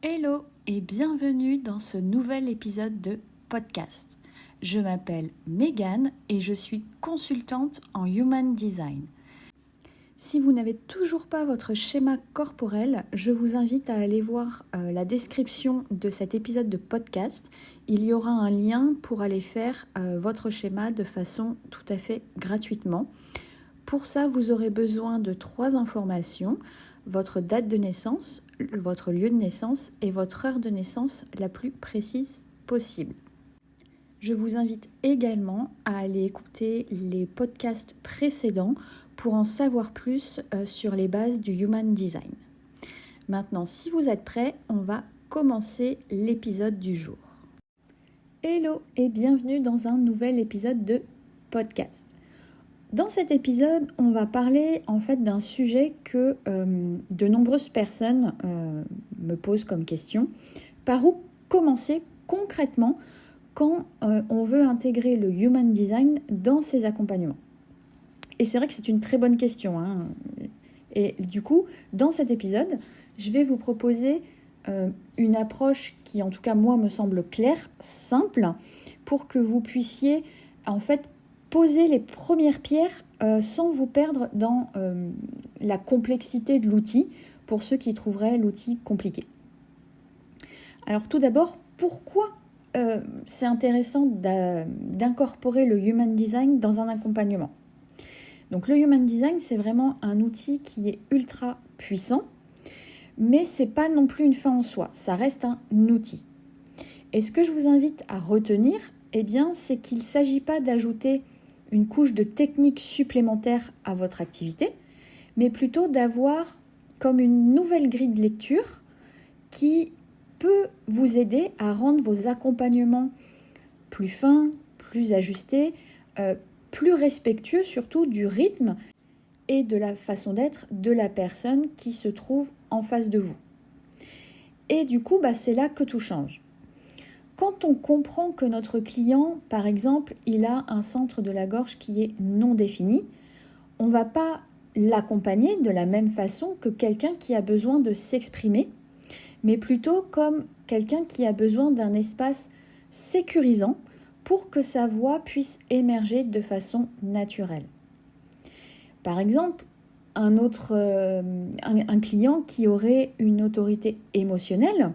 Hello et bienvenue dans ce nouvel épisode de podcast. Je m'appelle Megan et je suis consultante en Human Design. Si vous n'avez toujours pas votre schéma corporel, je vous invite à aller voir la description de cet épisode de podcast. Il y aura un lien pour aller faire votre schéma de façon tout à fait gratuitement. Pour ça, vous aurez besoin de 3 informations: votre date de naissance, votre lieu de naissance et votre heure de naissance la plus précise possible. Je vous invite également à aller écouter les podcasts précédents pour en savoir plus sur les bases du Human Design. Maintenant, si vous êtes prêts, on va commencer l'épisode du jour. Hello et bienvenue dans un nouvel épisode de podcast. Dans cet épisode, on va parler en fait d'un sujet que de nombreuses personnes me posent comme question. Par où commencer concrètement quand on veut intégrer le Human Design dans ses accompagnements? Et c'est vrai que c'est une très bonne question, hein. Et du coup, dans cet épisode, je vais vous proposer une approche qui, en tout cas, moi, me semble claire, simple, pour que vous puissiez, en fait, poser les premières pierres sans vous perdre dans la complexité de l'outil, pour ceux qui trouveraient l'outil compliqué. Alors tout d'abord, pourquoi c'est intéressant d'incorporer le Human Design dans un accompagnement? Donc le Human Design, c'est vraiment un outil qui est ultra puissant, mais c'est pas non plus une fin en soi, ça reste un outil. Et ce que je vous invite à retenir, eh bien, c'est qu'il ne s'agit pas d'ajouter une couche de technique supplémentaire à votre activité, mais plutôt d'avoir comme une nouvelle grille de lecture qui peut vous aider à rendre vos accompagnements plus fins, plus ajustés, plus respectueux surtout du rythme et de la façon d'être de la personne qui se trouve en face de vous. Et du coup, c'est là que tout change. Quand on comprend que notre client, par exemple, il a un centre de la gorge qui est non défini, on ne va pas l'accompagner de la même façon que quelqu'un qui a besoin de s'exprimer, mais plutôt comme quelqu'un qui a besoin d'un espace sécurisant pour que sa voix puisse émerger de façon naturelle. Par exemple, un client qui aurait une autorité émotionnelle,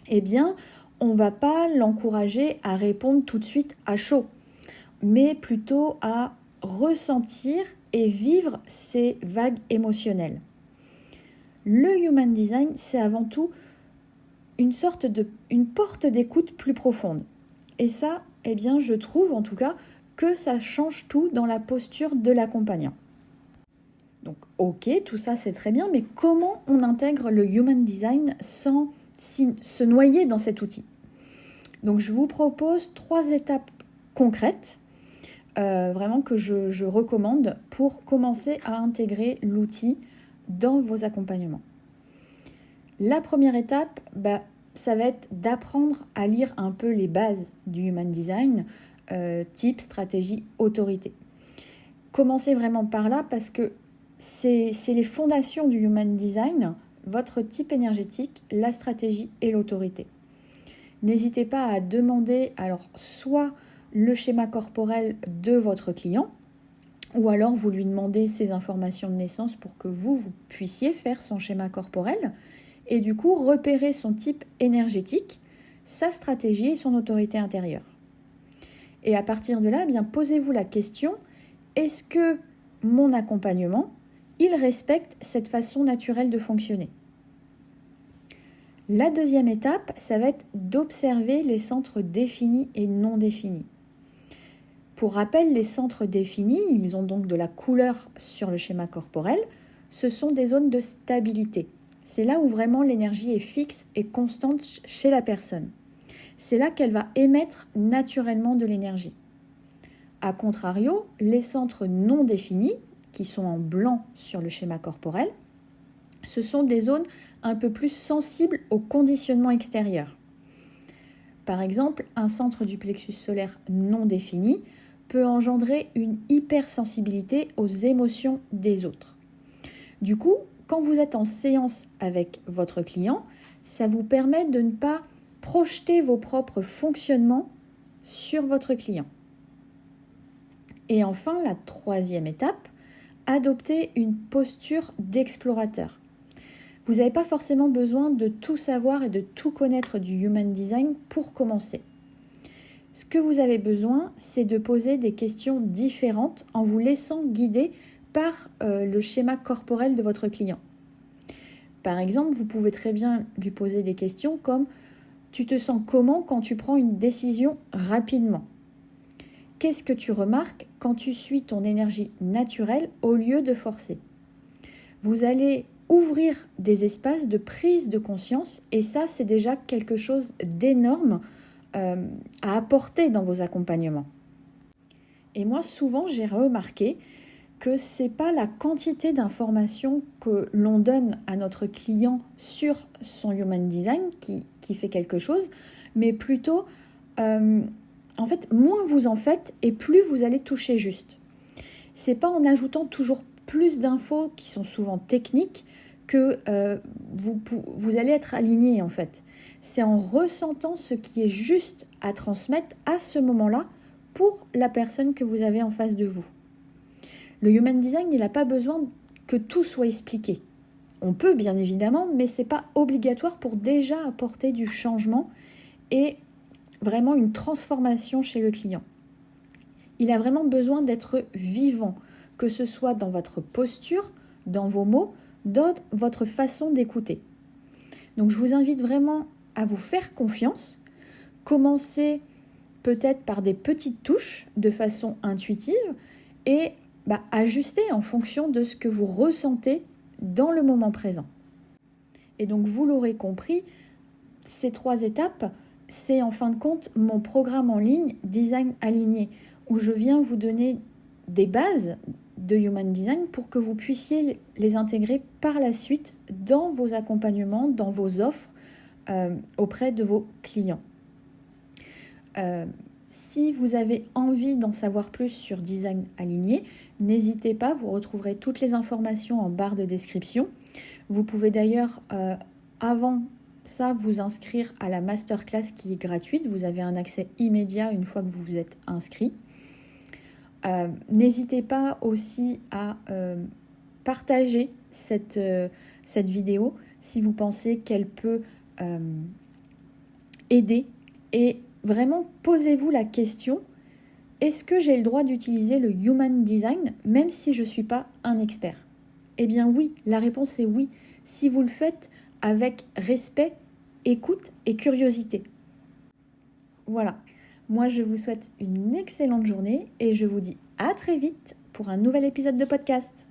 eh bien, on ne va pas l'encourager à répondre tout de suite à chaud, mais plutôt à ressentir et vivre ces vagues émotionnelles. Le Human Design, c'est avant tout une porte d'écoute plus profonde. Et ça, eh bien, je trouve en tout cas que ça change tout dans la posture de l'accompagnant. Donc, ok, tout ça c'est très bien, mais comment on intègre le Human Design sans se noyer dans cet outil? Donc je vous propose 3 étapes concrètes, vraiment que je recommande pour commencer à intégrer l'outil dans vos accompagnements. La première étape, ça va être d'apprendre à lire un peu les bases du Human Design, type, stratégie, autorité. Commencez vraiment par là parce que c'est les fondations du Human Design, votre type énergétique, la stratégie et l'autorité. N'hésitez pas à demander soit le schéma corporel de votre client, ou alors vous lui demandez ses informations de naissance pour que vous puissiez faire son schéma corporel et du coup repérer son type énergétique, sa stratégie et son autorité intérieure. Et à partir de là, posez-vous la question, est-ce que mon accompagnement, il respecte cette façon naturelle de fonctionner? La deuxième étape, ça va être d'observer les centres définis et non définis. Pour rappel, les centres définis, ils ont donc de la couleur sur le schéma corporel, ce sont des zones de stabilité. C'est là où vraiment l'énergie est fixe et constante chez la personne. C'est là qu'elle va émettre naturellement de l'énergie. A contrario, les centres non définis, qui sont en blanc sur le schéma corporel, ce sont des zones un peu plus sensibles au conditionnement extérieur. Par exemple, un centre du plexus solaire non défini peut engendrer une hypersensibilité aux émotions des autres. Du coup, quand vous êtes en séance avec votre client, ça vous permet de ne pas projeter vos propres fonctionnements sur votre client. Et enfin, la troisième étape, adopter une posture d'explorateur. Vous n'avez pas forcément besoin de tout savoir et de tout connaître du Human Design pour commencer. Ce que vous avez besoin, c'est de poser des questions différentes en vous laissant guider par le schéma corporel de votre client. Par exemple, vous pouvez très bien lui poser des questions comme « Tu te sens comment quand tu prends une décision rapidement ? Qu'est-ce que tu remarques quand tu suis ton énergie naturelle au lieu de forcer ?» Vous allez ouvrir des espaces de prise de conscience et ça, c'est déjà quelque chose d'énorme à apporter dans vos accompagnements. Et moi, souvent, j'ai remarqué que ce n'est pas la quantité d'informations que l'on donne à notre client sur son Human Design qui fait quelque chose, mais plutôt, en fait, moins vous en faites et plus vous allez toucher juste. Ce n'est pas en ajoutant toujours plus d'infos qui sont souvent techniques que vous allez être aligné en fait. C'est en ressentant ce qui est juste à transmettre à ce moment-là pour la personne que vous avez en face de vous. Le Human Design, il n'a pas besoin que tout soit expliqué. On peut bien évidemment, mais ce n'est pas obligatoire pour déjà apporter du changement et vraiment une transformation chez le client. Il a vraiment besoin d'être vivant, que ce soit dans votre posture, dans vos mots, dans votre façon d'écouter. Donc je vous invite vraiment à vous faire confiance, commencer peut-être par des petites touches de façon intuitive et ajuster en fonction de ce que vous ressentez dans le moment présent. Et donc vous l'aurez compris, ces 3 étapes, c'est en fin de compte mon programme en ligne Design Aligné, où je viens vous donner des bases de Human Design pour que vous puissiez les intégrer par la suite dans vos accompagnements, dans vos offres auprès de vos clients. Si vous avez envie d'en savoir plus sur Design Aligné, n'hésitez pas, vous retrouverez toutes les informations en barre de description. Vous pouvez d'ailleurs, avant ça, vous inscrire à la masterclass qui est gratuite. Vous avez un accès immédiat une fois que vous vous êtes inscrit. N'hésitez pas aussi à partager cette vidéo si vous pensez qu'elle peut aider. Et vraiment, posez-vous la question, est-ce que j'ai le droit d'utiliser le Human Design même si je ne suis pas un expert ? Eh bien oui, la réponse est oui, si vous le faites avec respect, écoute et curiosité. Voilà. Moi, je vous souhaite une excellente journée et je vous dis à très vite pour un nouvel épisode de podcast.